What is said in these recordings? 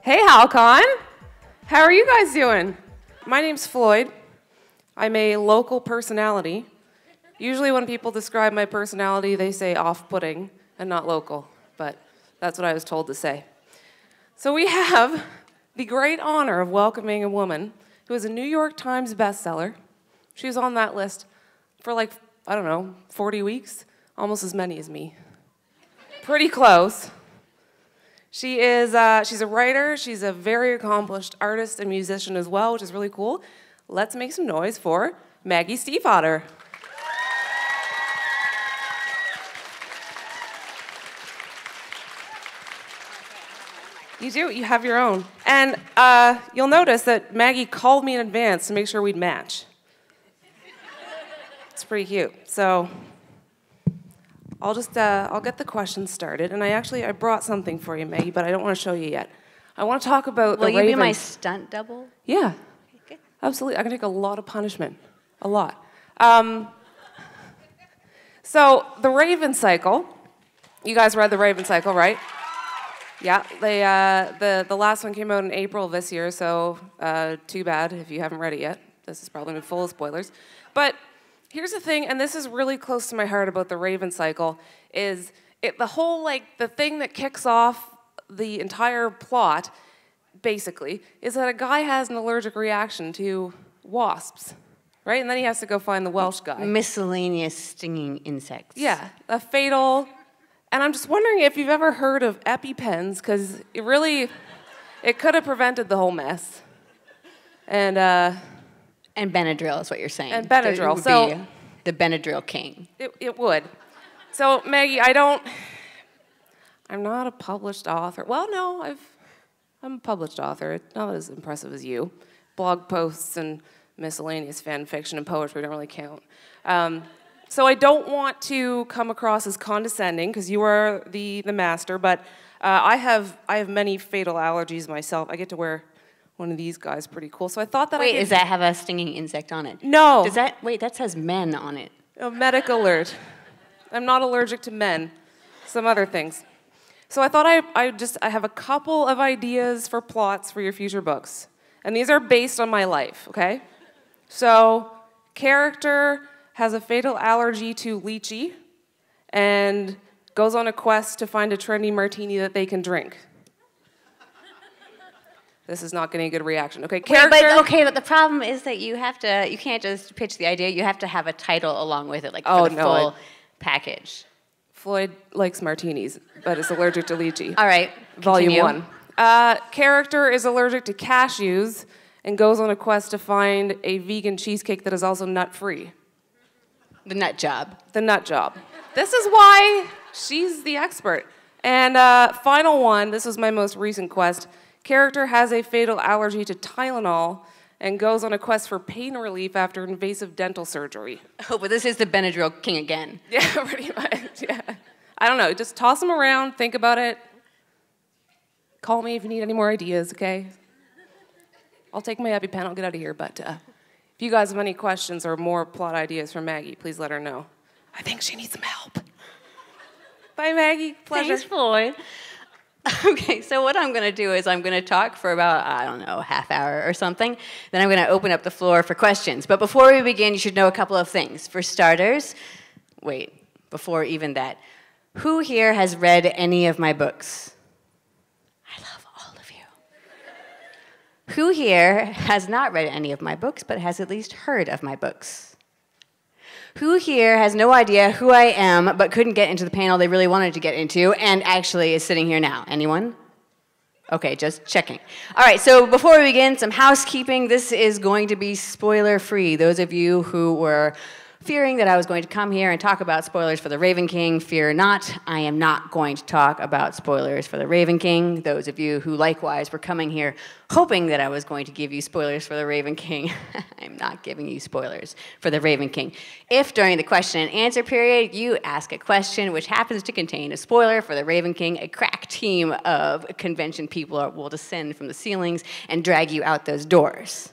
Hey, Hal-Con. How are you guys doing? My name's Floyd. I'm a local personality. Usually when people describe my personality, they say off-putting and not local, but that's what I was told to say. So we have the great honor of welcoming a woman who is a New York Times bestseller. She was on that list for like, I don't know, 40 weeks, almost as many as me. Pretty close. She's a writer, she's a very accomplished artist and musician as well, which is really cool. Let's make some noise for Maggie Stiefvater. You do, you have your own. And you'll notice that Maggie called me in advance to make sure we'd match. It's pretty cute. So I'll get the questions started. And I brought something for you, Maggie, but I don't want to show you yet. I want to talk about the Raven. Will you be my stunt double? Yeah, okay. Absolutely. I can take a lot of punishment, a lot. So the Raven cycle, you guys read the Raven cycle, right? Yeah, the last one came out in April of this year, so too bad if you haven't read it yet. This is probably full of spoilers. But here's the thing, and this is really close to my heart about the Raven cycle, is the thing that kicks off the entire plot, basically, is that a guy has an allergic reaction to wasps, right? And then he has to go find the Welsh guy. Miscellaneous stinging insects. Yeah, a fatal. And I'm just wondering if you've ever heard of EpiPens, because it could have prevented the whole mess. And Benadryl is what you're saying. And Benadryl. It would be the Benadryl king. It would. So Maggie, I'm not a published author. Well, no, I'm a published author. Not as impressive as you. Blog posts and miscellaneous fan fiction and poetry don't really count. So I don't want to come across as condescending, because you are the master, but I have many fatal allergies myself. I get to wear one of these guys, pretty cool. So I thought that does that have a stinging insect on it? No. That says men on it. A medic alert. I'm not allergic to men. Some other things. So I thought I have a couple of ideas for plots for your future books. And these are based on my life, okay? So, character has a fatal allergy to lychee and goes on a quest to find a trendy martini that they can drink. This is not getting a good reaction. Okay, character. But the problem is that you can't just pitch the idea. You have to have a title along with it, full package. Floyd likes martinis, but is allergic to lychee. All right, Volume continue. 1. Character is allergic to cashews and goes on a quest to find a vegan cheesecake that is also nut-free. The nut job. The nut job. This is why she's the expert. And final one, this was my most recent quest. Character has a fatal allergy to Tylenol and goes on a quest for pain relief after invasive dental surgery. Oh, but this is the Benadryl king again. Yeah, pretty much, yeah. I don't know, just toss them around, think about it. Call me if you need any more ideas, okay? I'll take my EpiPen, I'll get out of here, but if you guys have any questions or more plot ideas for Maggie, please let her know. I think she needs some help. Bye, Maggie. Pleasure. Thanks, Floyd. Okay, so what I'm going to do is I'm going to talk for about, I don't know, half hour or something. Then I'm going to open up the floor for questions. But before we begin, you should know a couple of things. For starters, before even that, who here has read any of my books? I love all of you. Who here has not read any of my books, but has at least heard of my books? Who here has no idea who I am, but couldn't get into the panel they really wanted to get into, and actually is sitting here now? Anyone? Okay, just checking. All right, so before we begin, some housekeeping. This is going to be spoiler-free. Those of you who were fearing that I was going to come here and talk about spoilers for The Raven King, fear not. I am not going to talk about spoilers for The Raven King. Those of you who likewise were coming here hoping that I was going to give you spoilers for The Raven King, I'm not giving you spoilers for The Raven King. If during the question and answer period you ask a question which happens to contain a spoiler for The Raven King, a crack team of convention people will descend from the ceilings and drag you out those doors.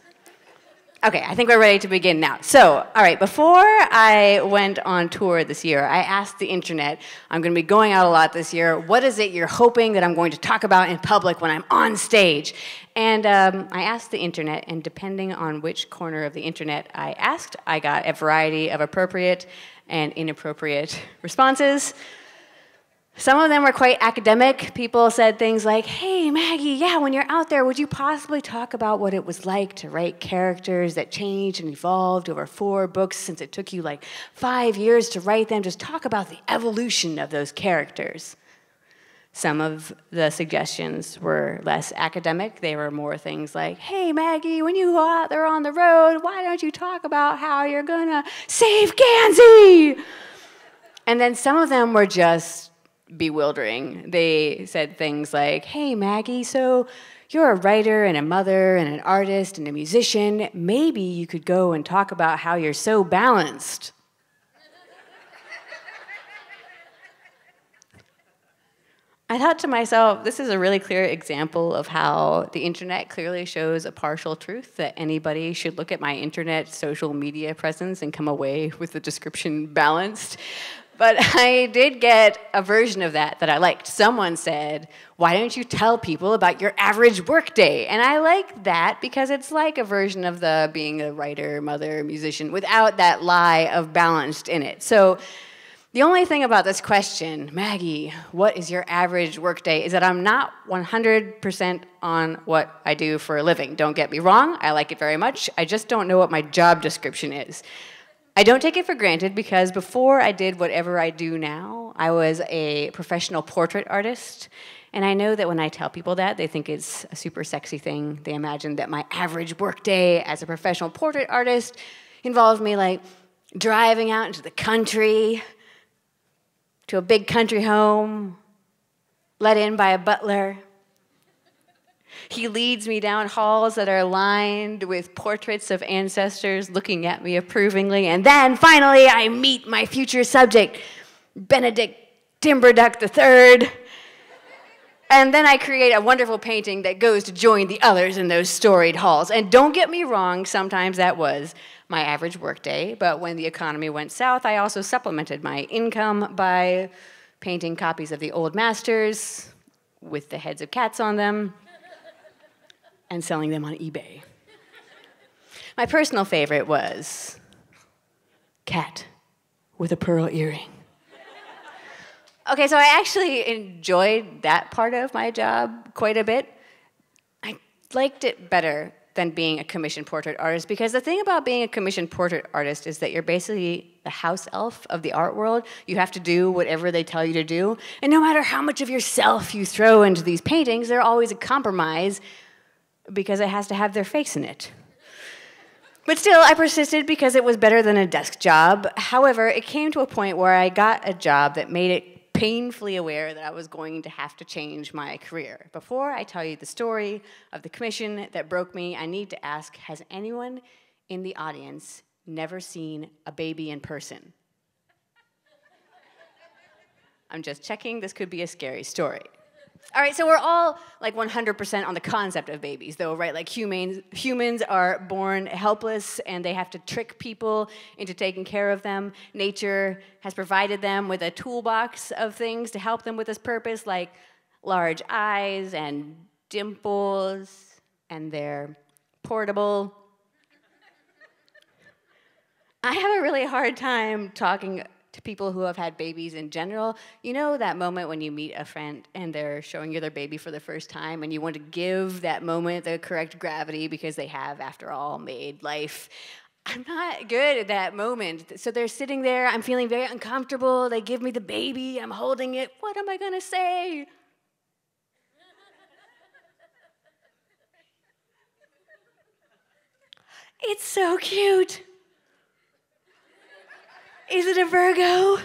Okay, I think we're ready to begin now. So, all right, before I went on tour this year, I asked the internet, I'm going to be going out a lot this year, what is it you're hoping that I'm going to talk about in public when I'm on stage? And I asked the internet, and depending on which corner of the internet I asked, I got a variety of appropriate and inappropriate responses. Some of them were quite academic. People said things like, hey, Maggie, yeah, when you're out there, would you possibly talk about what it was like to write characters that changed and evolved over 4 books since it took you like 5 years to write them? Just talk about the evolution of those characters. Some of the suggestions were less academic. They were more things like, hey, Maggie, when you go out there on the road, why don't you talk about how you're gonna save Gansey? And then some of them were just bewildering. They said things like, hey, Maggie, so you're a writer and a mother and an artist and a musician. Maybe you could go and talk about how you're so balanced. I thought to myself, this is a really clear example of how the internet clearly shows a partial truth, that anybody should look at my internet social media presence and come away with the description balanced. But I did get a version of that I liked. Someone said, why don't you tell people about your average workday? And I like that because it's like a version of the being a writer, mother, musician, without that lie of balanced in it. So the only thing about this question, Maggie, what is your average workday, is that I'm not 100% on what I do for a living. Don't get me wrong, I like it very much. I just don't know what my job description is. I don't take it for granted because before I did whatever I do now, I was a professional portrait artist. And I know that when I tell people that, they think it's a super sexy thing. They imagine that my average workday as a professional portrait artist involved me like driving out into the country, to a big country home, let in by a butler. He leads me down halls that are lined with portraits of ancestors looking at me approvingly, and then finally I meet my future subject, Benedict Timberduck III. And then I create a wonderful painting that goes to join the others in those storied halls. And don't get me wrong, sometimes that was my average workday, but when the economy went south, I also supplemented my income by painting copies of the old masters with the heads of cats on them and selling them on eBay. My personal favorite was cat with a pearl earring. Okay, so I actually enjoyed that part of my job quite a bit. I liked it better than being a commissioned portrait artist because the thing about being a commissioned portrait artist is that you're basically the house elf of the art world. You have to do whatever they tell you to do. And no matter how much of yourself you throw into these paintings, they're always a compromise because it has to have their face in it. But still, I persisted because it was better than a desk job. However, it came to a point where I got a job that made it painfully aware that I was going to have to change my career. Before I tell you the story of the commission that broke me, I need to ask, has anyone in the audience never seen a baby in person? I'm just checking, this could be a scary story. All right, so we're all like 100% on the concept of babies, though, right? Like humans are born helpless and they have to trick people into taking care of them. Nature has provided them with a toolbox of things to help them with this purpose, like large eyes and dimples, and they're portable. I have a really hard time talking to people who have had babies in general. You know that moment when you meet a friend and they're showing you their baby for the first time and you want to give that moment the correct gravity because they have, after all, made life. I'm not good at that moment. So they're sitting there, I'm feeling very uncomfortable, they give me the baby, I'm holding it, what am I gonna say? It's so cute. Is it a Virgo?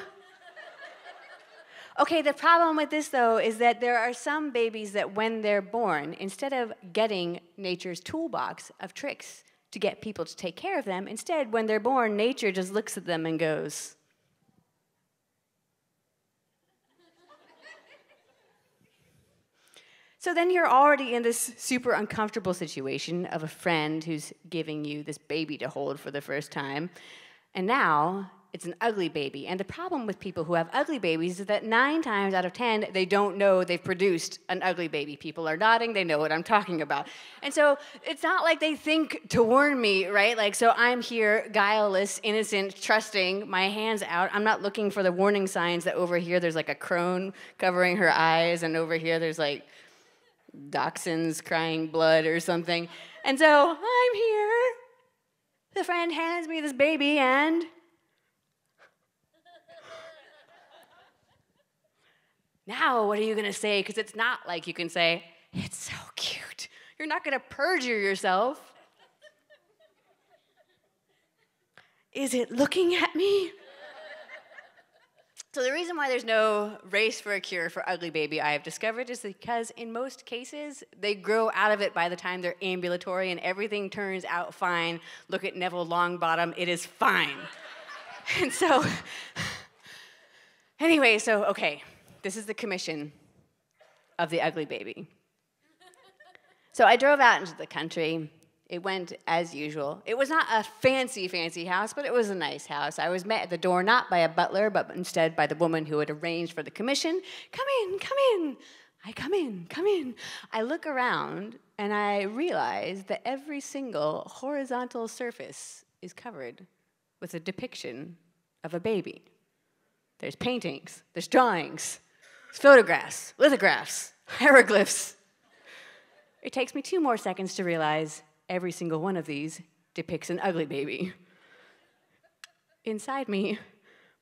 Okay, the problem with this, though, is that there are some babies that when they're born, instead of getting nature's toolbox of tricks to get people to take care of them, instead, when they're born, nature just looks at them and goes, So then you're already in this super uncomfortable situation of a friend who's giving you this baby to hold for the first time. And now it's an ugly baby. And the problem with people who have ugly babies is that 9 times out of 10, they don't know they've produced an ugly baby. People are nodding, they know what I'm talking about. And so it's not like they think to warn me, right? Like, so I'm here, guileless, innocent, trusting, my hands out. I'm not looking for the warning signs that over here there's like a crone covering her eyes, and over here there's like dachshunds crying blood or something. And so I'm here. The friend hands me this baby, and now what are you going to say? Because it's not like you can say, it's so cute. You're not going to perjure yourself. Is it looking at me? So the reason why there's no race for a cure for ugly baby, I have discovered, is because in most cases, they grow out of it by the time they're ambulatory and everything turns out fine. Look at Neville Longbottom, it is fine. And so, anyway, okay, this is the commission of the ugly baby. So I drove out into the country. It went as usual. It was not a fancy, fancy house, but it was a nice house. I was met at the door not by a butler, but instead by the woman who had arranged for the commission. Come in, come in. I come in, come in. I look around, and I realize that every single horizontal surface is covered with a depiction of a baby. There's paintings, there's drawings, there's photographs, lithographs, hieroglyphs. It takes me 2 more seconds to realize every single one of these depicts an ugly baby. Inside me,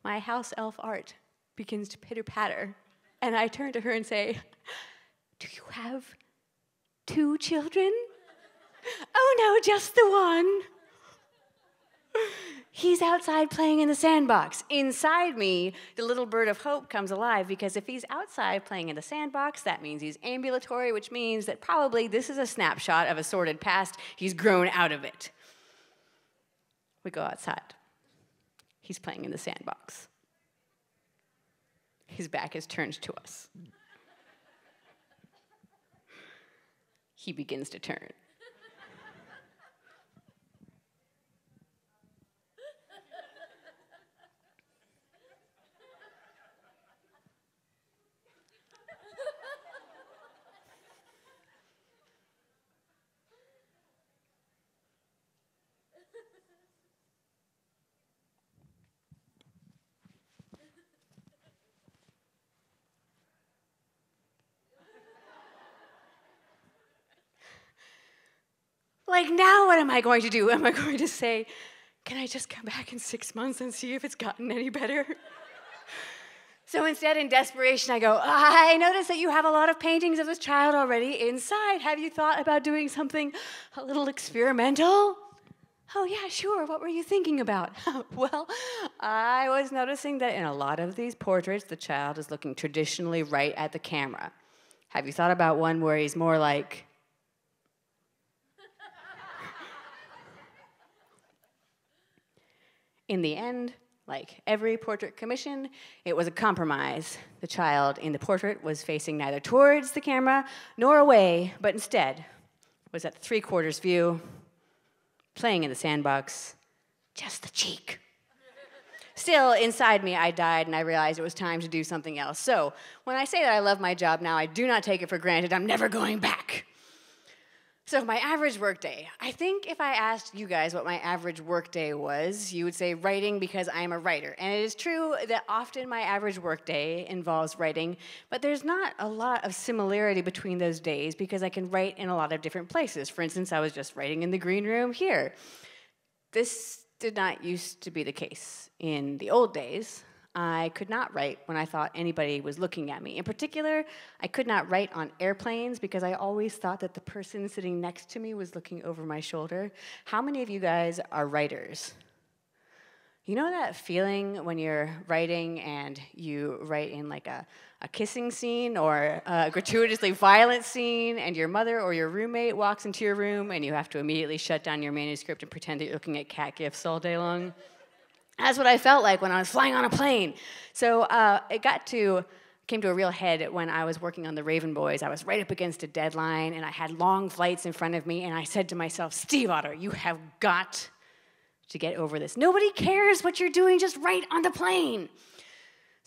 my house elf art begins to pitter-patter, and I turn to her and say, do you have 2 children? Oh no, just the one. He's outside playing in the sandbox. Inside me, the little bird of hope comes alive, because if he's outside playing in the sandbox, that means he's ambulatory, which means that probably this is a snapshot of a sordid past. He's grown out of it. We go outside. He's playing in the sandbox. His back is turned to us. He begins to turn. Like, now what am I going to do? Am I going to say, can I just come back in 6 months and see if it's gotten any better? So instead, in desperation, I go, I noticed that you have a lot of paintings of this child already inside. Have you thought about doing something a little experimental? Oh, yeah, sure. What were you thinking about? Well, I was noticing that in a lot of these portraits, the child is looking traditionally right at the camera. Have you thought about one where he's more like... In the end, like every portrait commission, it was a compromise. The child in the portrait was facing neither towards the camera nor away, but instead was at the 3/4 view, playing in the sandbox, just the cheek. Still, inside me, I died, and I realized it was time to do something else. So, when I say that I love my job now, I do not take it for granted. I'm never going back. So my average workday, I think if I asked you guys what my average workday was, you would say writing, because I am a writer. And it is true that often my average workday involves writing, but there's not a lot of similarity between those days because I can write in a lot of different places. For instance, I was just writing in the green room here. This did not used to be the case. In the old days, I could not write when I thought anybody was looking at me. In particular, I could not write on airplanes because I always thought that the person sitting next to me was looking over my shoulder. How many of you guys are writers? You know that feeling when you're writing and you write in like a kissing scene or a gratuitously violent scene, and your mother or your roommate walks into your room and you have to immediately shut down your manuscript and pretend that you're looking at cat gifs all day long? That's what I felt like when I was flying on a plane. So it got to came to a real head when I was working on the Raven Boys. I was right up against a deadline, and I had long flights in front of me, and I said to myself, Stiefvater, you have got to get over this. Nobody cares what you're doing, just write on the plane.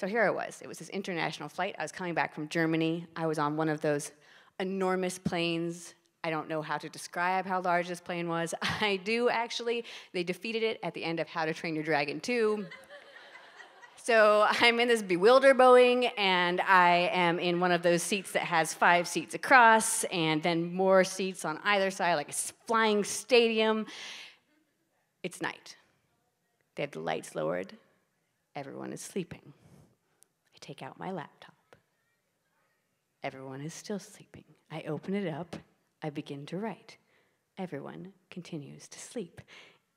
So here I was. It was this international flight. I was coming back from Germany. I was on one of those enormous planes. I don't know how to describe how large this plane was. I do, actually. They defeated it at the end of How to Train Your Dragon 2. So I'm in this bewildered Boeing, and I am in one of those seats that has 5 seats across, and then more seats on either side, like a flying stadium. It's night. They have the lights lowered. Everyone is sleeping. I take out my laptop. Everyone is still sleeping. I open it up. I begin to write. Everyone continues to sleep.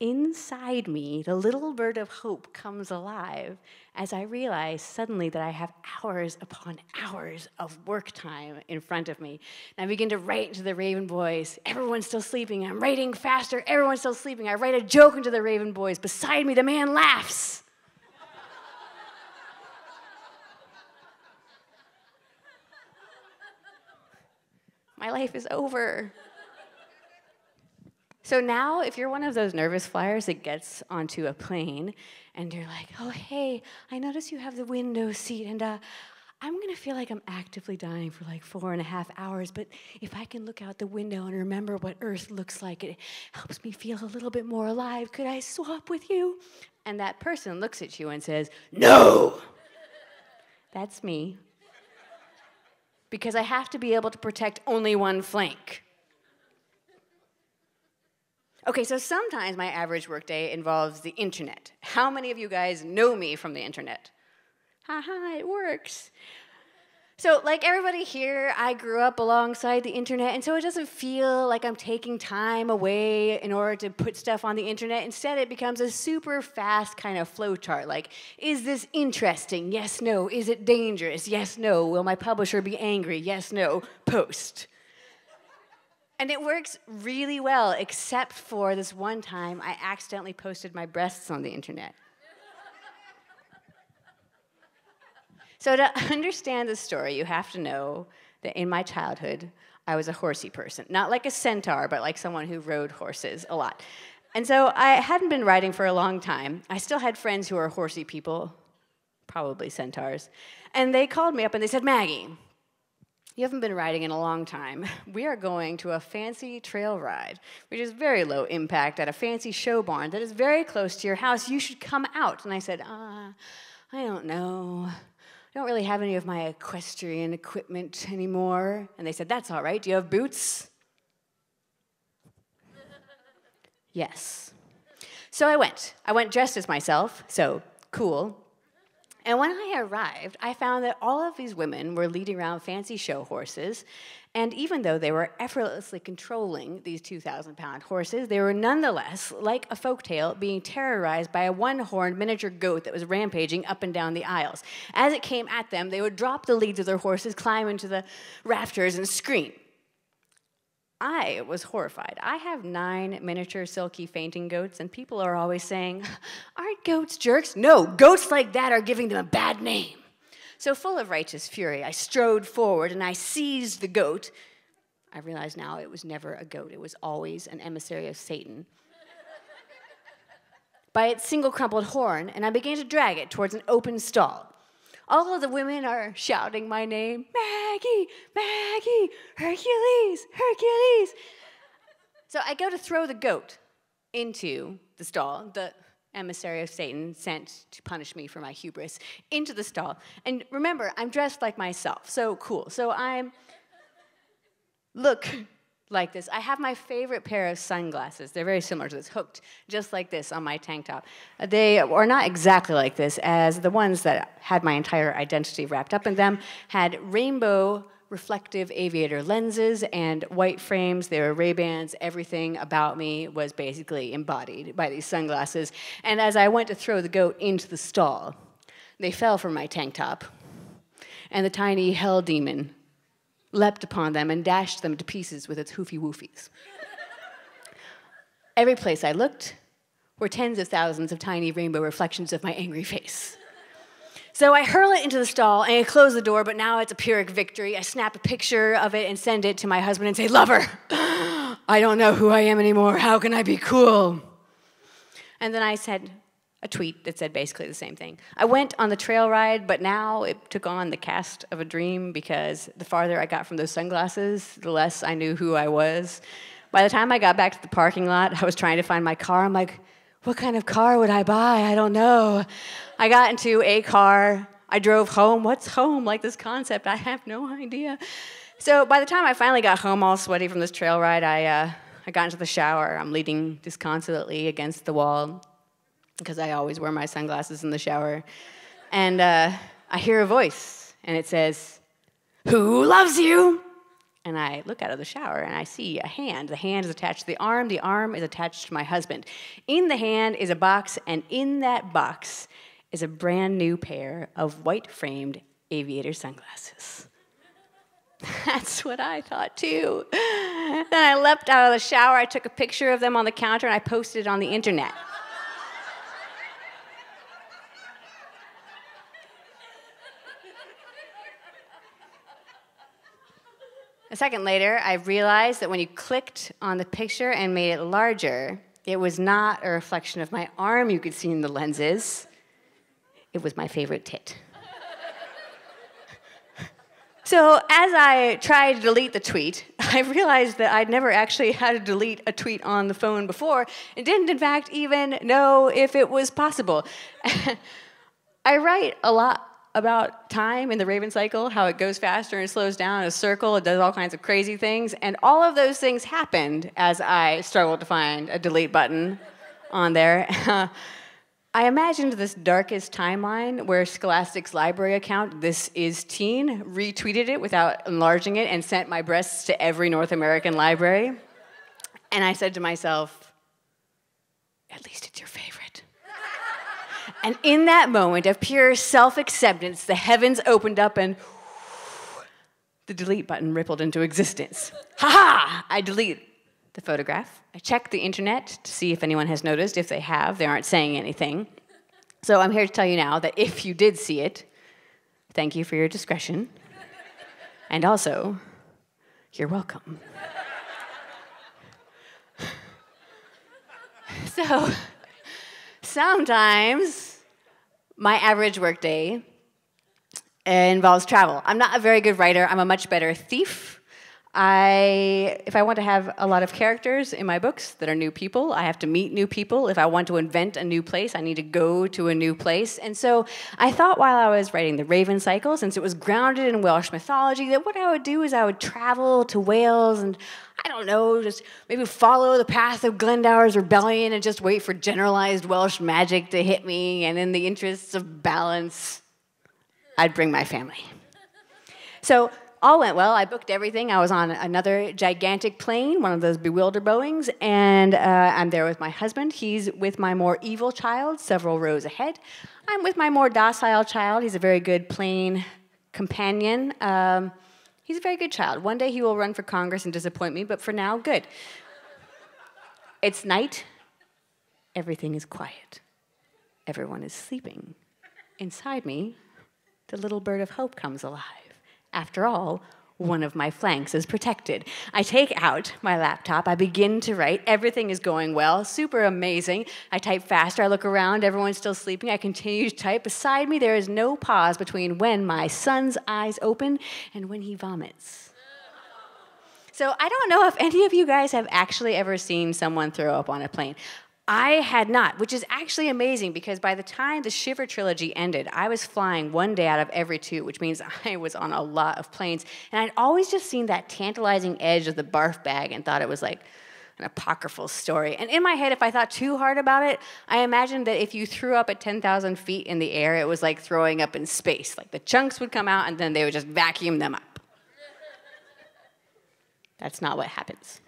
Inside me, the little bird of hope comes alive as I realize suddenly that I have hours upon hours of work time in front of me. And I begin to write into the Raven Boys. Everyone's still sleeping. I'm writing faster. Everyone's still sleeping. I write a joke into the Raven Boys. Beside me, the man laughs. My life is over. So now, if you're one of those nervous flyers that gets onto a plane, and you're like, oh, hey, I notice you have the window seat, and I'm going to feel like I'm actively dying for like 4.5 hours, but if I can look out the window and remember what Earth looks like, it helps me feel a little bit more alive. Could I swap with you? And that person looks at you and says, no! That's me. Because I have to be able to protect only one flank. Okay, so sometimes my average workday involves the internet. How many of you guys know me from the internet? Haha, it works. So like everybody here, I grew up alongside the internet, and so it doesn't feel like I'm taking time away in order to put stuff on the internet. Instead, it becomes a super fast kind of flow chart. Like, is this interesting? Yes, no. Is it dangerous? Yes, no. Will my publisher be angry? Yes, no. Post. And it works really well, except for this one time I accidentally posted my breasts on the internet. So to understand this story, you have to know that in my childhood, I was a horsey person. Not like a centaur, but like someone who rode horses a lot. And so I hadn't been riding for a long time. I still had friends who were horsey people, probably centaurs. And they called me up and they said, Maggie, you haven't been riding in a long time. We are going to a fancy trail ride, which is very low impact at a fancy show barn that is very close to your house. You should come out. And I said, I don't know. I don't really have any of my equestrian equipment anymore. And they said, that's all right. Do you have boots? Yes. So I went. I went dressed as myself, so cool. And when I arrived, I found that all of these women were leading around fancy show horses, and even though they were effortlessly controlling these 2,000-pound horses, they were nonetheless, like a folktale, being terrorized by a one-horned miniature goat that was rampaging up and down the aisles. As it came at them, they would drop the leads of their horses, climb into the rafters, and scream. I was horrified. I have 9 miniature silky fainting goats, and people are always saying, aren't goats jerks? No, goats like that are giving them a bad name. So full of righteous fury, I strode forward and I seized the goat. I realize now it was never a goat. It was always an emissary of Satan. By its single crumpled horn, and I began to drag it towards an open stall. All of the women are shouting my name, Maggie, Maggie, Hercules, Hercules. So I go to throw the goat into the stall, the emissary of Satan sent to punish me for my hubris, into the stall. And remember, I'm dressed like myself, so cool. So look like this. I have my favorite pair of sunglasses. They're very similar to this, hooked just like this on my tank top. They are not exactly like this, as the ones that had my entire identity wrapped up in them had rainbow reflective aviator lenses and white frames. They were Ray-Bans. Everything about me was basically embodied by these sunglasses. And as I went to throw the goat into the stall, they fell from my tank top, and the tiny hell demon leapt upon them and dashed them to pieces with its hoofy woofies. Every place I looked were tens of thousands of tiny rainbow reflections of my angry face. So I hurl it into the stall, and I close the door, but now it's a Pyrrhic victory. I snap a picture of it and send it to my husband and say, "Lover, I don't know who I am anymore. How can I be cool?" And then I said a tweet that said basically the same thing. I went on the trail ride, but now it took on the cast of a dream because the farther I got from those sunglasses, the less I knew who I was. By the time I got back to the parking lot, I was trying to find my car. I'm like, what kind of car would I buy? I don't know. I got into a car. I drove home. What's home? Like this concept, I have no idea. So by the time I finally got home all sweaty from this trail ride, I got into the shower. I'm leaning disconsolately against the wall because I always wear my sunglasses in the shower. And I hear a voice, and it says, "Who loves you?" And I look out of the shower, and I see a hand. The hand is attached to the arm is attached to my husband. In the hand is a box, and in that box is a brand new pair of white-framed aviator sunglasses. That's what I thought, too. Then I leapt out of the shower, I took a picture of them on the counter, and I posted it on the internet. A second later, I realized that when you clicked on the picture and made it larger, it was not a reflection of my arm you could see in the lenses. It was my favorite tit. So as I tried to delete the tweet, I realized that I'd never actually had to delete a tweet on the phone before and didn't, in fact, even know if it was possible. I write a lot about time in the Raven cycle, how it goes faster and slows down in a circle, it does all kinds of crazy things, and all of those things happened as I struggled to find a delete button on there. I imagined this darkest timeline where Scholastic's library account, This Is Teen, retweeted it without enlarging it and sent my breasts to every North American library. And I said to myself, at least it's your favorite. And in that moment of pure self-acceptance, the heavens opened up and the delete button rippled into existence. Ha-ha! I delete the photograph. I check the internet to see if anyone has noticed. If they have, they aren't saying anything. So I'm here to tell you now that if you did see it, thank you for your discretion. And also, you're welcome. So, sometimes my average workday involves travel. I'm not a very good writer. I'm a much better thief. If I want to have a lot of characters in my books that are new people, I have to meet new people. If I want to invent a new place, I need to go to a new place. And so I thought while I was writing the Raven cycle, since it was grounded in Welsh mythology, that what I would do is I would travel to Wales and, I don't know, just maybe follow the path of Glendower's rebellion and just wait for generalized Welsh magic to hit me, and in the interests of balance, I'd bring my family. So all went well. I booked everything. I was on another gigantic plane, one of those bewilder Boeings, and I'm there with my husband. He's with my more evil child, several rows ahead. I'm with my more docile child. He's a very good plane companion. He's a very good child. One day he will run for Congress and disappoint me, but for now, good. It's night. Everything is quiet. Everyone is sleeping. Inside me, the little bird of hope comes alive. After all, one of my flanks is protected. I take out my laptop. I begin to write. Everything is going well. Super amazing. I type faster. I look around. Everyone's still sleeping. I continue to type. Beside me, there is no pause between when my son's eyes open and when he vomits. So I don't know if any of you guys have actually ever seen someone throw up on a plane. I had not, which is actually amazing because by the time the Shiver trilogy ended, I was flying one day out of every two, which means I was on a lot of planes. And I'd always just seen that tantalizing edge of the barf bag and thought it was like an apocryphal story. And in my head, if I thought too hard about it, I imagined that if you threw up at 10,000 feet in the air, it was like throwing up in space. Like the chunks would come out and then they would just vacuum them up. That's not what happens.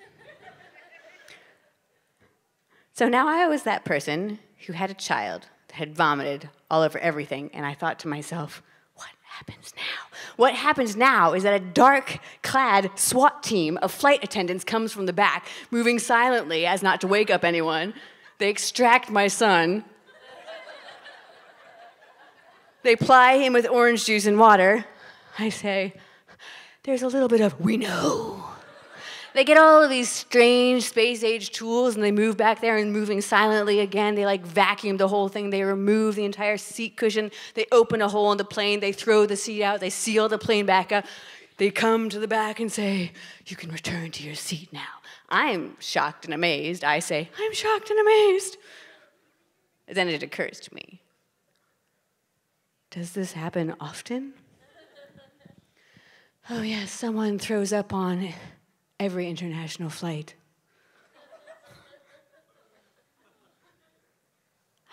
So now I was that person who had a child that had vomited all over everything, and I thought to myself, what happens now? What happens now is that a dark-clad SWAT team of flight attendants comes from the back, moving silently as not to wake up anyone. They extract my son. They ply him with orange juice and water. I say, there's a little bit of, we know. They get all of these strange space-age tools, and they move back there and moving silently again. They like vacuum the whole thing. They remove the entire seat cushion. They open a hole in the plane. They throw the seat out. They seal the plane back up. They come to the back and say, you can return to your seat now. I'm shocked and amazed. I say, I'm shocked and amazed. And then it occurs to me, does this happen often? Oh yes, someone throws up on every international flight.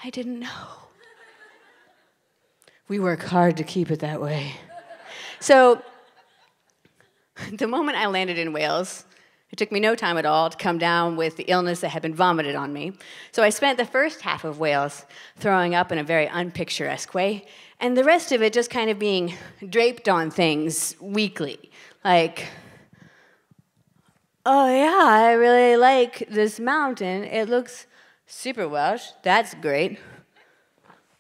I didn't know. We work hard to keep it that way. So, the moment I landed in Wales, it took me no time at all to come down with the illness that had been vomited on me. So I spent the first half of Wales throwing up in a very unpicturesque way, and the rest of it just kind of being draped on things weakly. Like, oh yeah, I really like this mountain. It looks super Welsh. That's great.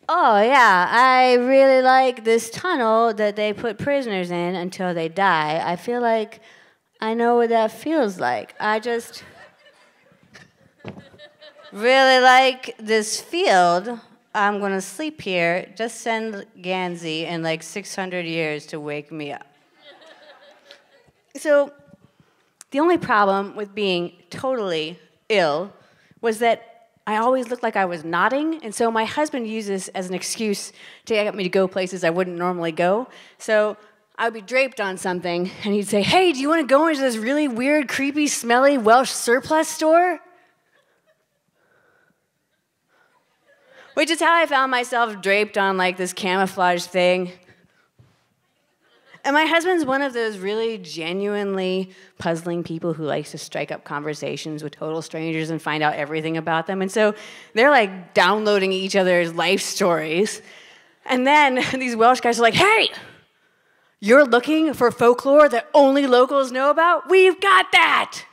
Oh yeah, I really like this tunnel that they put prisoners in until they die. I feel like I know what that feels like. I just really like this field. I'm gonna sleep here. Just send Gansey in like 600 years to wake me up. So, the only problem with being totally ill was that I always looked like I was nodding, and so my husband used this as an excuse to get me to go places I wouldn't normally go. So I would be draped on something, and he'd say, hey, do you want to go into this really weird, creepy, smelly Welsh surplus store? Which is how I found myself draped on like this camouflage thing. And my husband's one of those really genuinely puzzling people who likes to strike up conversations with total strangers and find out everything about them. And so they're like downloading each other's life stories. And then these Welsh guys are like, hey, you're looking for folklore that only locals know about? We've got that!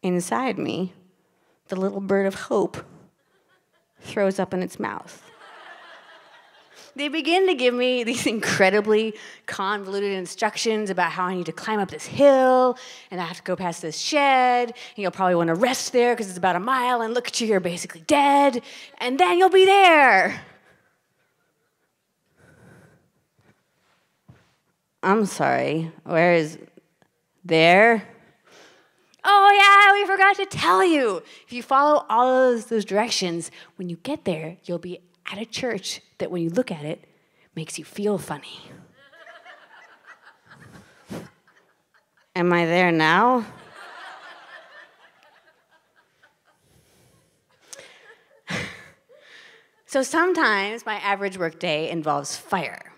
Inside me, the little bird of hope throws up in its mouth. They begin to give me these incredibly convoluted instructions about how I need to climb up this hill, and I have to go past this shed, and you'll probably want to rest there because it's about a mile, and look at you, you're basically dead, and then you'll be there. I'm sorry, where is there? Oh yeah, we forgot to tell you. If you follow all of those directions, when you get there, you'll be at a church that when you look at it, makes you feel funny. Am I there now? So sometimes my average workday involves fire.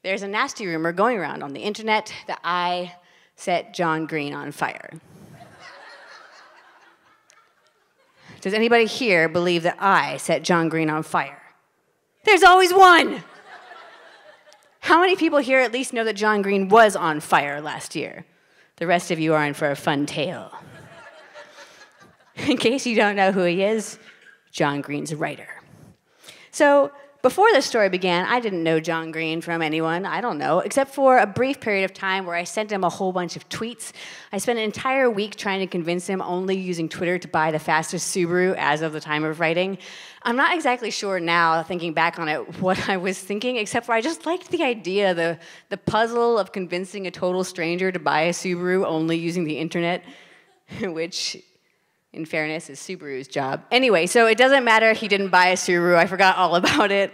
There's a nasty rumor going around on the internet that I set John Green on fire. Does anybody here believe that I set John Green on fire? There's always one! How many people here at least know that John Green was on fire last year? The rest of you are in for a fun tale. In case you don't know who he is, John Green's a writer. So, before this story began, I didn't know John Green from anyone, I don't know, except for a brief period of time where I sent him a whole bunch of tweets. I spent an entire week trying to convince him only using Twitter to buy the fastest Subaru as of the time of writing. I'm not exactly sure now, thinking back on it, what I was thinking, except for I just liked the idea, the puzzle of convincing a total stranger to buy a Subaru only using the internet, which, in fairness, is Subaru's job. Anyway, so it doesn't matter, he didn't buy a Subaru, I forgot all about it,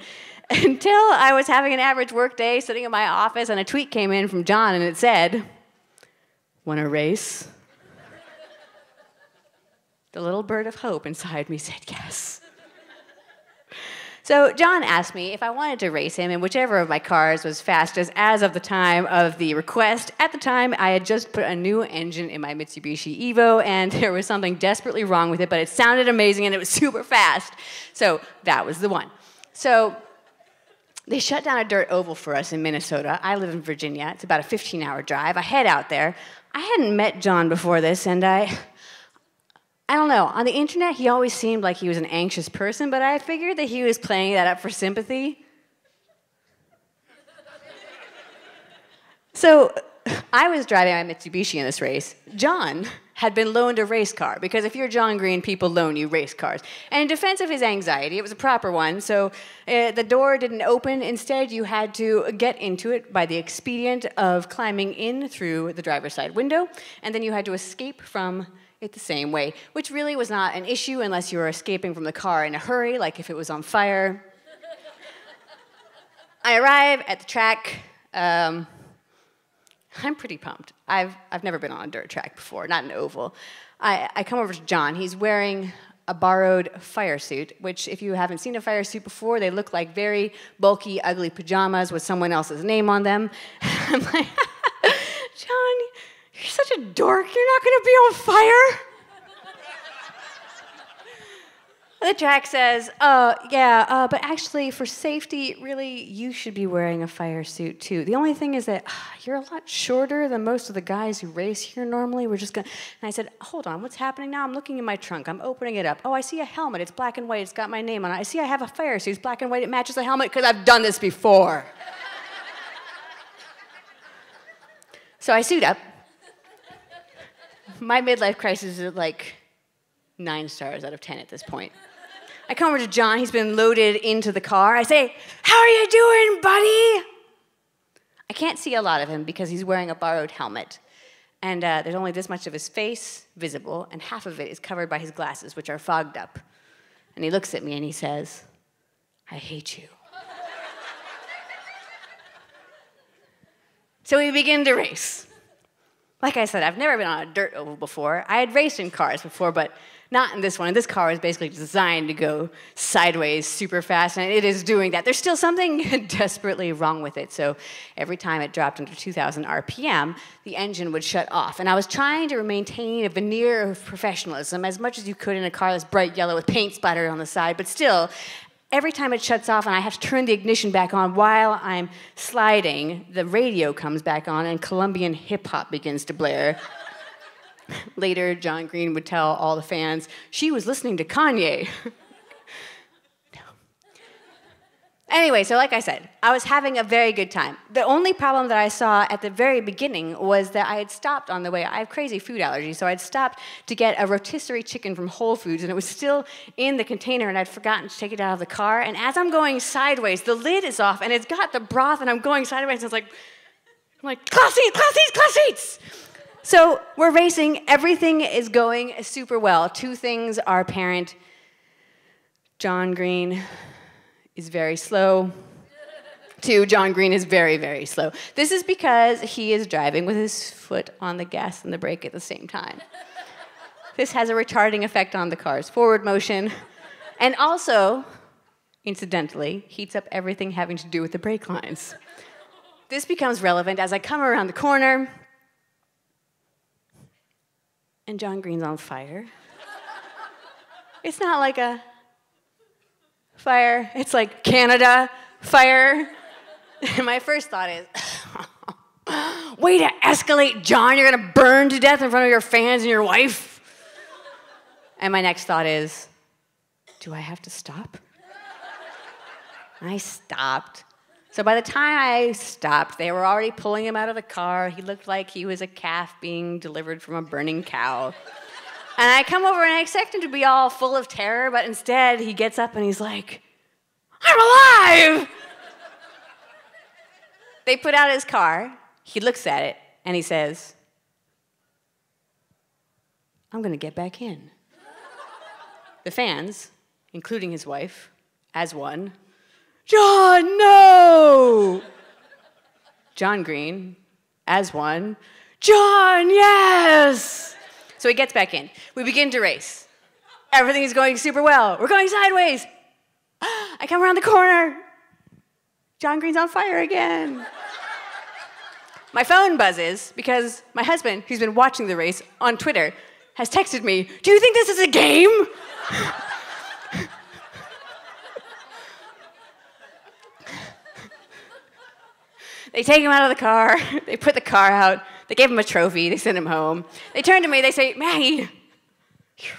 until I was having an average work day sitting in my office and a tweet came in from John and it said, "Want a race?" The little bird of hope inside me said yes. So John asked me if I wanted to race him in whichever of my cars was fastest as of the time of the request. At the time, I had just put a new engine in my Mitsubishi Evo, and there was something desperately wrong with it, but it sounded amazing and it was super fast. So that was the one. So they shut down a dirt oval for us in Minnesota. I live in Virginia. It's about a 15-hour drive. I head out there. I hadn't met John before this, and I don't know. On the internet, he always seemed like he was an anxious person, but I figured that he was playing that up for sympathy. So I was driving my Mitsubishi in this race. John had been loaned a race car, because if you're John Green, people loan you race cars. And in defense of his anxiety, it was a proper one, so the door didn't open. Instead, you had to get into it by the expedient of climbing in through the driver's side window, and then you had to escape from it the same way, which really was not an issue unless you were escaping from the car in a hurry, like if it was on fire. I arrive at the track. I'm pretty pumped. I've never been on a dirt track before, not an oval. I come over to John. He's wearing a borrowed fire suit, which if you haven't seen a fire suit before, they look like very bulky, ugly pajamas with someone else's name on them. I'm like, John, you're such a dork. You're not going to be on fire? The track says, yeah, but actually for safety, really, you should be wearing a fire suit too. The only thing is that you're a lot shorter than most of the guys who race here normally. We're just gonna, and I said, hold on, what's happening now? I'm looking in my trunk, I'm opening it up. Oh, I see a helmet, it's black and white, it's got my name on it. I see I have a fire suit, it's black and white, it matches the helmet because I've done this before. So I suit up. My midlife crisis is like 9 stars out of 10 at this point. I come over to John, he's been loaded into the car. I say, how are you doing, buddy? I can't see a lot of him because he's wearing a borrowed helmet. And there's only this much of his face visible, and half of it is covered by his glasses, which are fogged up. And he looks at me and he says, I hate you. So we begin to race. Like I said, I've never been on a dirt oval before. I had raced in cars before, but not in this one. And this car is basically designed to go sideways super fast, and it is doing that. There's still something desperately wrong with it. So every time it dropped under 2,000 RPM, the engine would shut off. And I was trying to maintain a veneer of professionalism as much as you could in a car that's bright yellow with paint splattered on the side, but still, every time it shuts off and I have to turn the ignition back on while I'm sliding, the radio comes back on and Colombian hip-hop begins to blare. Later, John Green would tell all the fans, she was listening to Kanye. No. Anyway, so like I said, I was having a very good time. The only problem that I saw at the very beginning was that I had stopped on the way. I have crazy food allergies, so I'd stopped to get a rotisserie chicken from Whole Foods, and it was still in the container, and I'd forgotten to take it out of the car. And as I'm going sideways, the lid is off, and it's got the broth, and I'm going sideways, and I'm like, class seats, class seats, class seats! So we're racing. Everything is going super well. 2 things are apparent. John Green is very slow. 2, John Green is very, very slow. This is because he is driving with his foot on the gas and the brake at the same time. This has a retarding effect on the car's forward motion, and also, incidentally, heats up everything having to do with the brake lines. This becomes relevant as I come around the corner, and John Green's on fire. It's not like a fire, it's like Canada fire. And my first thought is, way to escalate, John, you're gonna burn to death in front of your fans and your wife. And my next thought is, do I have to stop? I stopped. So by the time I stopped, they were already pulling him out of the car. He looked like he was a calf being delivered from a burning cow. And I come over and I expect him to be all full of terror, but instead he gets up and he's like, I'm alive! They put out his car, he looks at it, and he says, I'm gonna get back in. The fans, including his wife, as one, John, no! John Green, as one, John, yes! So he gets back in. We begin to race. Everything is going super well. We're going sideways. I come around the corner. John Green's on fire again. My phone buzzes because my husband, who's been watching the race on Twitter, has texted me, do you think this is a game? They take him out of the car, they put the car out, they gave him a trophy, they send him home. They turn to me, they say, Maggie, you're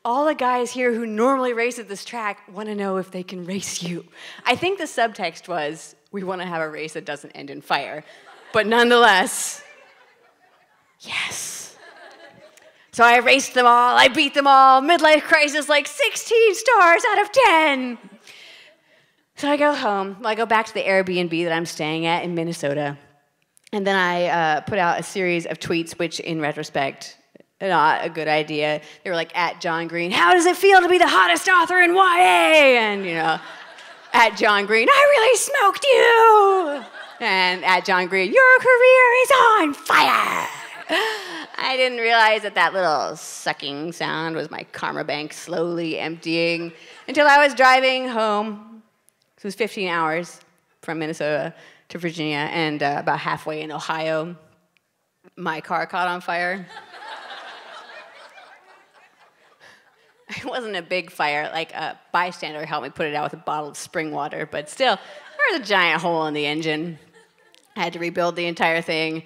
all the guys here who normally race at this track want to know if they can race you. I think the subtext was, we want to have a race that doesn't end in fire. But nonetheless, yes. So I raced them all, I beat them all, midlife crisis like 16 stars out of 10. So I go home, I go back to the Airbnb that I'm staying at in Minnesota, and then I put out a series of tweets, which in retrospect, not a good idea. They were like, at John Green, how does it feel to be the hottest author in YA? And, at John Green, I really smoked you. And at John Green, your career is on fire. I didn't realize that little sucking sound was my karma bank slowly emptying until I was driving home. It was 15 hours from Minnesota to Virginia, and about halfway in Ohio, my car caught on fire. It wasn't a big fire, like a bystander helped me put it out with a bottle of spring water, but still, there was a giant hole in the engine. I had to rebuild the entire thing.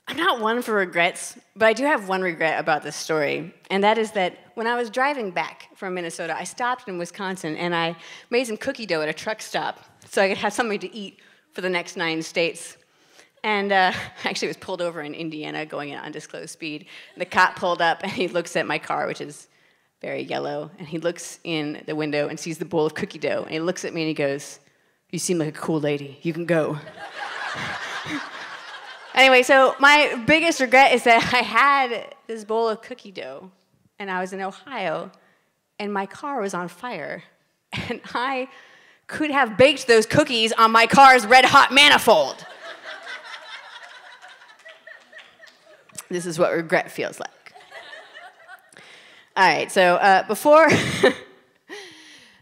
I'm not one for regrets, but I do have one regret about this story, and that is that when I was driving back from Minnesota, I stopped in Wisconsin, and I made some cookie dough at a truck stop so I could have something to eat for the next 9 states. And actually was pulled over in Indiana going at undisclosed speed. The cop pulled up, and he looks at my car, which is very yellow, and he looks in the window and sees the bowl of cookie dough, and he looks at me and he goes, "You seem like a cool lady. You can go." Anyway, so my biggest regret is that I had this bowl of cookie dough, and I was in Ohio, and my car was on fire, and I could have baked those cookies on my car's red-hot manifold. This is what regret feels like. All right, so before...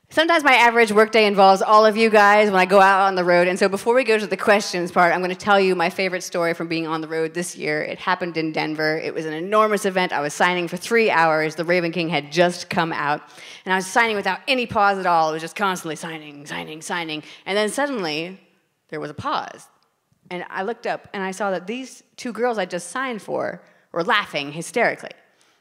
Sometimes my average workday involves all of you guys when I go out on the road, and so before we go to the questions part, I'm going to tell you my favorite story from being on the road this year. It happened in Denver. It was an enormous event. I was signing for 3 hours. The Raven King had just come out, and I was signing without any pause at all. It was just constantly signing, signing, signing, and then suddenly there was a pause, and I looked up, and I saw that these 2 girls I just signed for were laughing hysterically.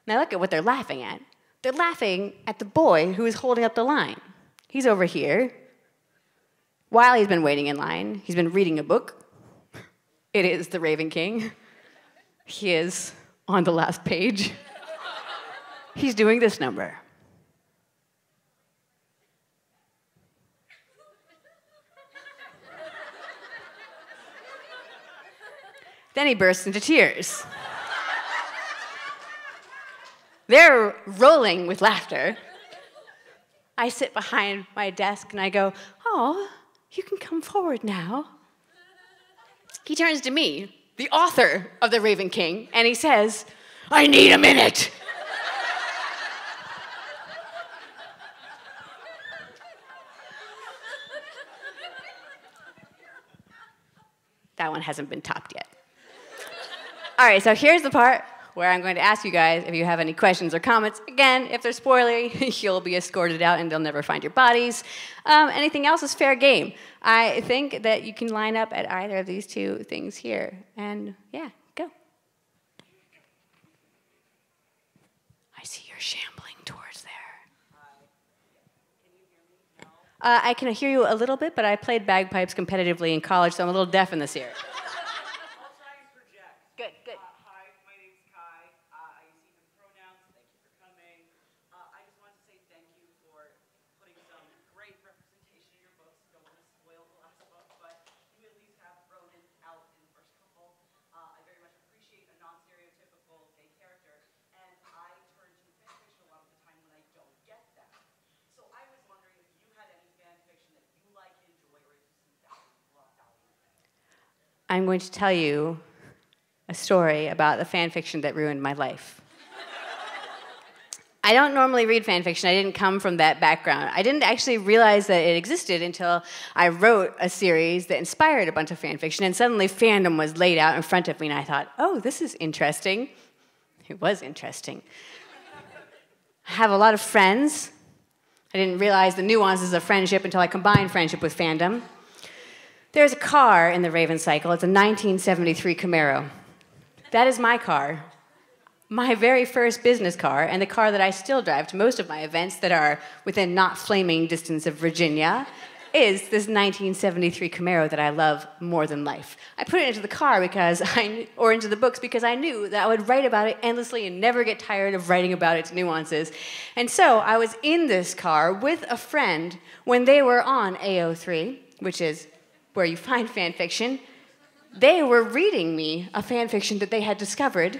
And I look at what they're laughing at. They're laughing at the boy who is holding up the line. He's over here. While he's been waiting in line, he's been reading a book. It is The Raven King. He is on the last page. He's doing this number. Then he bursts into tears. They're rolling with laughter. I sit behind my desk and I go, "Oh, you can come forward now." He turns to me, the author of The Raven King, and he says, "I need a minute." That one hasn't been topped yet. All right, so here's the part where I'm going to ask you guys if you have any questions or comments. Again, if they're spoilery, you'll be escorted out and they'll never find your bodies. Anything else is fair game. I think that you can line up at either of these 2 things here. And yeah, go. I see you're shambling towards there. I can hear you a little bit, but I played bagpipes competitively in college, so I'm a little deaf in this ear. Good, good. Hi, my name's Kai. I use he, him pronouns. Thank you for coming. I just wanted to say thank you for putting some great representation in your books. Don't want to spoil the last book, but you at least have Ronan out in the first couple. I very much appreciate a non-stereotypical gay character, and I turn to fan fiction a lot of the time when I don't get that. So I was wondering if you had any fan fiction that you like, enjoy, or you see value in. I'm going to tell you a story about the fan fiction that ruined my life. I don't normally read fan fiction. I didn't come from that background. I didn't actually realize that it existed until I wrote a series that inspired a bunch of fan fiction, and suddenly fandom was laid out in front of me, and I thought, oh, this is interesting. It was interesting. I have a lot of friends. I didn't realize the nuances of friendship until I combined friendship with fandom. There's a car in the Raven cycle. It's a 1973 Camaro. That is my car. My very first business car, and the car that I still drive to most of my events that are within not flaming distance of Virginia, is this 1973 Camaro that I love more than life. I put it into the car or into the books because I knew that I would write about it endlessly and never get tired of writing about its nuances. And so I was in this car with a friend when they were on AO3, which is where you find fan fiction. They were reading me a fan fiction that they had discovered.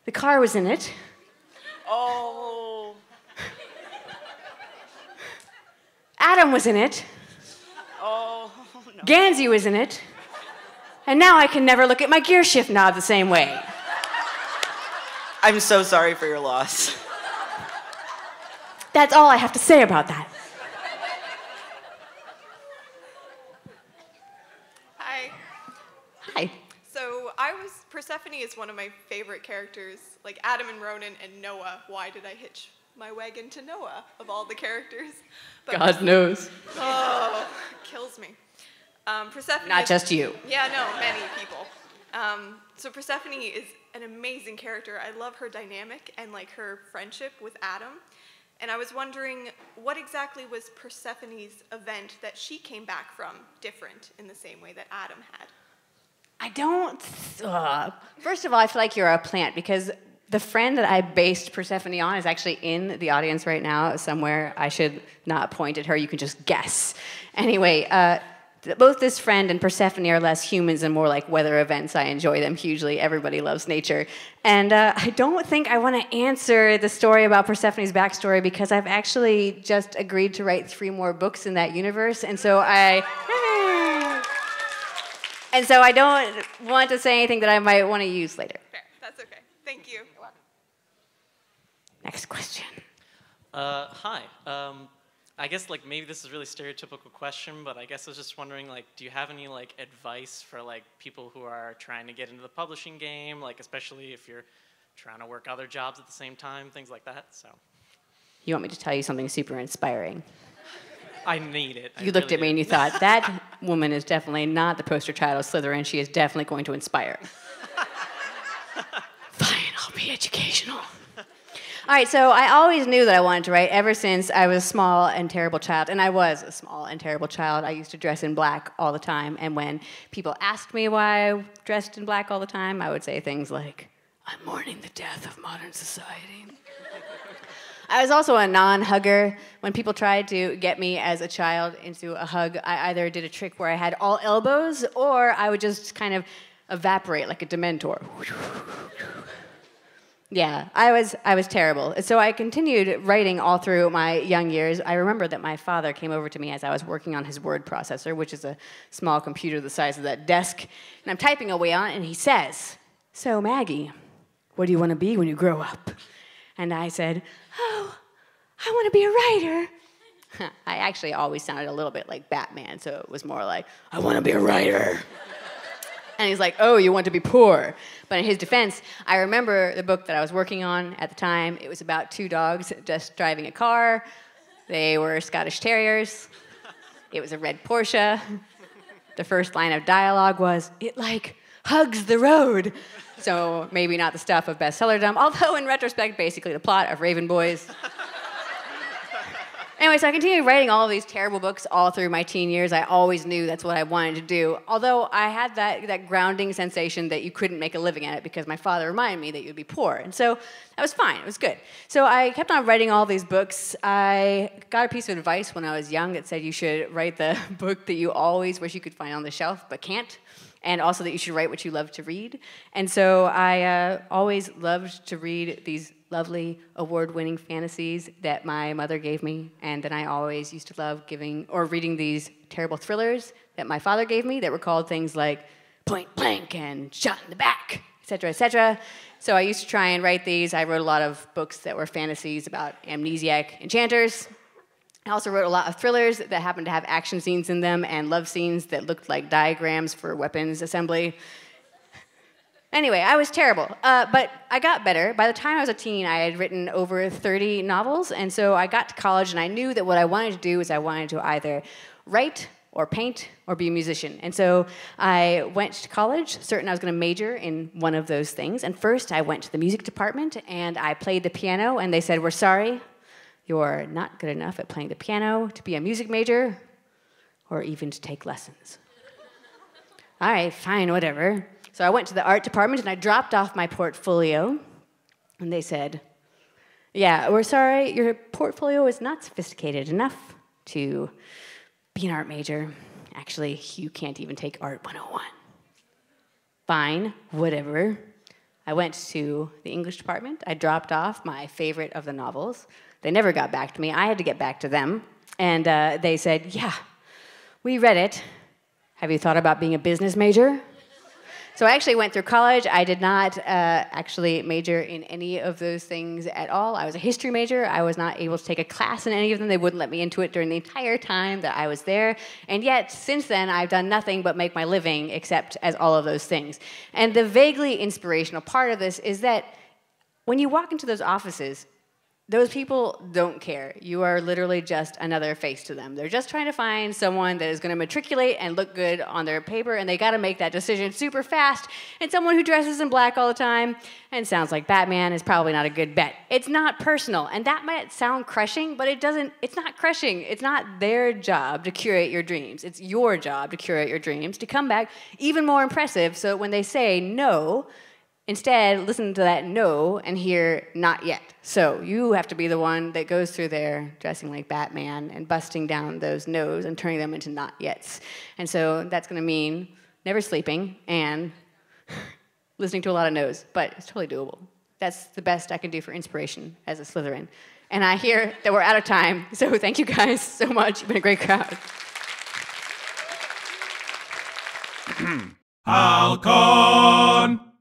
The car was in it. Oh. Adam was in it. Oh, no. Gansey was in it. And now I can never look at my gear shift knob the same way. I'm so sorry for your loss. That's all I have to say about that. Hi. Hi. So Persephone is one of my favorite characters, like Adam and Ronan and Noah. Why did I hitch my wagon to Noah of all the characters? But God knows. Oh, kills me. Persephone Not just you. Yeah, no, many people. So Persephone is an amazing character. I love her dynamic and like her friendship with Adam. And I was wondering, what exactly was Persephone's event that she came back from different in the same way that Adam had? I don't... First of all, I feel like you're a plant because the friend that I based Persephone on is actually in the audience right now somewhere. I should not point at her. You can just guess. Anyway, both this friend and Persephone are less humans and more like weather events. I enjoy them hugely. Everybody loves nature. And I don't think I want to answer the story about Persephone's backstory because I've actually just agreed to write 3 more books in that universe. And so I don't want to say anything that I might want to use later. Fair. That's okay. Thank you. You're welcome. Next question. Hi. I guess like maybe this is a really stereotypical question, but I guess I was just wondering like, do you have any like advice for like people who are trying to get into the publishing game, like especially if you're trying to work other jobs at the same time, things like that? So. You want me to tell you something super inspiring? I need it. You looked at me and you thought, that woman is definitely not the poster child of Slytherin. She is definitely going to inspire. Fine, I'll be educational. All right, so I always knew that I wanted to write ever since I was a small and terrible child. And I was a small and terrible child. I used to dress in black all the time. And when people asked me why I dressed in black all the time, I would say things like, I'm mourning the death of modern society. I was also a non-hugger. When people tried to get me as a child into a hug, I either did a trick where I had all elbows, or I would just kind of evaporate like a Dementor. Yeah, I was terrible. So I continued writing all through my young years. I remember that my father came over to me as I was working on his word processor, which is a small computer the size of that desk, and I'm typing away on it, and he says, "So, Maggie, what do you want to be when you grow up?" And I said, "Oh, I want to be a writer." I actually always sounded a little bit like Batman, so it was more like, "I want to be a writer." And he's like, "Oh, you want to be poor." But in his defense, I remember the book that I was working on at the time. It was about 2 dogs just driving a car. They were Scottish Terriers. It was a red Porsche. The first line of dialogue was, "It like hugs the road." So maybe not the stuff of bestsellerdom, although in retrospect, basically the plot of Raven Boys. Anyway, so I continued writing all of these terrible books all through my teen years. I always knew that's what I wanted to do, although I had that grounding sensation that you couldn't make a living at it because my father reminded me that you'd be poor. And so that was fine. It was good. So I kept on writing all these books. I got a piece of advice when I was young that said you should write the book that you always wish you could find on the shelf but can't, and also that you should write what you love to read. And so I always loved to read these lovely award-winning fantasies that my mother gave me, and then I always used to love reading these terrible thrillers that my father gave me that were called things like Point Blank and Shot in the Back, etc., etc. So I used to try and write these. I wrote a lot of books that were fantasies about amnesiac enchanters. I also wrote a lot of thrillers that happened to have action scenes in them and love scenes that looked like diagrams for weapons assembly. Anyway, I was terrible, but I got better. By the time I was a teen, I had written over 30 novels, and so I got to college, and I knew that what I wanted to do is I wanted to either write or paint, or be a musician. And so I went to college, certain I was going to major in one of those things. And first I went to the music department, and I played the piano, and they said, "We're sorry, you're not good enough at playing the piano to be a music major, or even to take lessons." All right, fine, whatever. So I went to the art department, and I dropped off my portfolio, and they said, "Yeah, we're sorry, your portfolio is not sophisticated enough to be an art major. Actually, you can't even take Art 101. Fine, whatever. I went to the English department. I dropped off my favorite of the novels. They never got back to me. I had to get back to them. And they said, "Yeah, we read it. Have you thought about being a business major?" So I actually went through college. I did not actually major in any of those things at all. I was a history major. I was not able to take a class in any of them. They wouldn't let me into it during the entire time that I was there. And yet, since then, I've done nothing but make my living except as all of those things. And the vaguely inspirational part of this is that when you walk into those offices, those people don't care. You are literally just another face to them. They're just trying to find someone that is going to matriculate and look good on their paper, and they got to make that decision super fast. And someone who dresses in black all the time and sounds like Batman is probably not a good bet. It's not personal, and that might sound crushing, but it's not crushing. It's not their job to curate your dreams. It's your job to curate your dreams, to come back even more impressive, so when they say no, instead, listen to that no and hear not yet. So you have to be the one that goes through there dressing like Batman and busting down those no's and turning them into not yets. And so that's going to mean never sleeping and listening to a lot of no's, but it's totally doable. That's the best I can do for inspiration as a Slytherin. And I hear that we're out of time, so thank you guys so much. You've been a great crowd. Hal-Con!